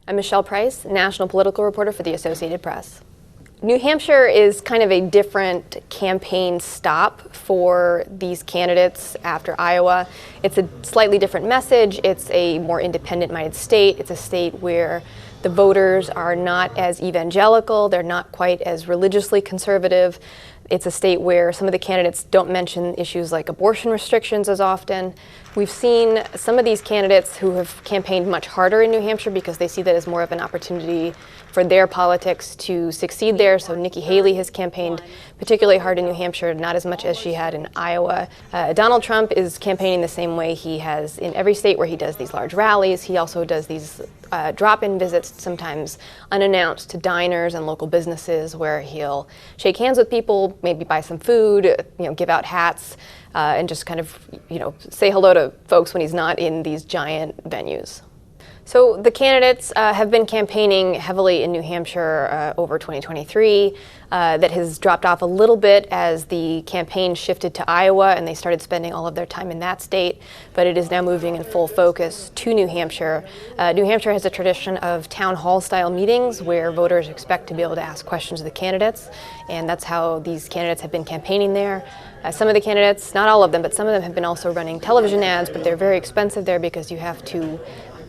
I'm Michelle Price, national political reporter for the Associated Press. New Hampshire is kind of a different campaign stop for these candidates after Iowa. It's a slightly different message. It's a more independent-minded state. It's a state where the voters are not as evangelical. They're not quite as religiously conservative. It's a state where some of the candidates don't mention issues like abortion restrictions as often. We've seen some of these candidates who have campaigned much harder in New Hampshire because they see that as more of an opportunity for their politics to succeed there. So Nikki Haley has campaigned particularly hard in New Hampshire, not as much as she had in Iowa. Donald Trump is campaigning the same way he has in every state where he does these large rallies. He also does these drop-in visits, sometimes unannounced, to diners and local businesses where he'll shake hands with people, maybe buy some food, give out hats, and just kind of, say hello to folks when he's not in these giant venues. So the candidates have been campaigning heavily in New Hampshire over 2023. That has dropped off a little bit as the campaign shifted to Iowa and they started spending all of their time in that state, but it is now moving in full focus to New Hampshire. New Hampshire has a tradition of town hall style meetings where voters expect to be able to ask questions of the candidates, and that's how these candidates have been campaigning there. Some of the candidates, not all of them, but some of them have been also running television ads, but they're very expensive there because you have to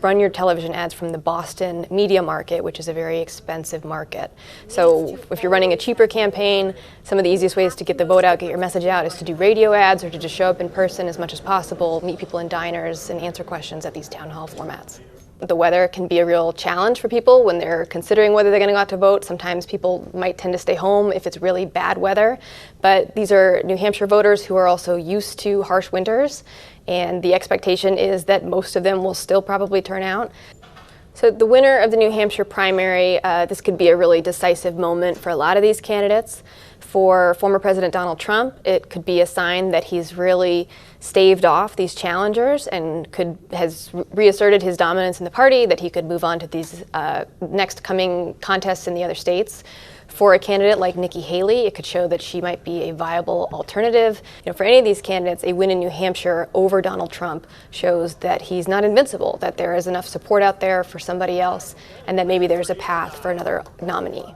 run your television ads from the Boston media market, which is a very expensive market. So if you're running a cheaper campaign, some of the easiest ways to get the vote out, get your message out, is to do radio ads or to just show up in person as much as possible, meet people in diners, and answer questions at these town hall formats. The weather can be a real challenge for people when they're considering whether they're going to go out to vote. Sometimes people might tend to stay home if it's really bad weather, but these are New Hampshire voters who are also used to harsh winters, and the expectation is that most of them will still probably turn out. So the winner of the New Hampshire primary, this could be a really decisive moment for a lot of these candidates. For former President Donald Trump, it could be a sign that he's really staved off these challengers and has reasserted his dominance in the party, that he could move on to these next coming contests in the other states. For a candidate like Nikki Haley, it could show that she might be a viable alternative. For any of these candidates, a win in New Hampshire over Donald Trump shows that he's not invincible, that there is enough support out there for somebody else, and that maybe there's a path for another nominee.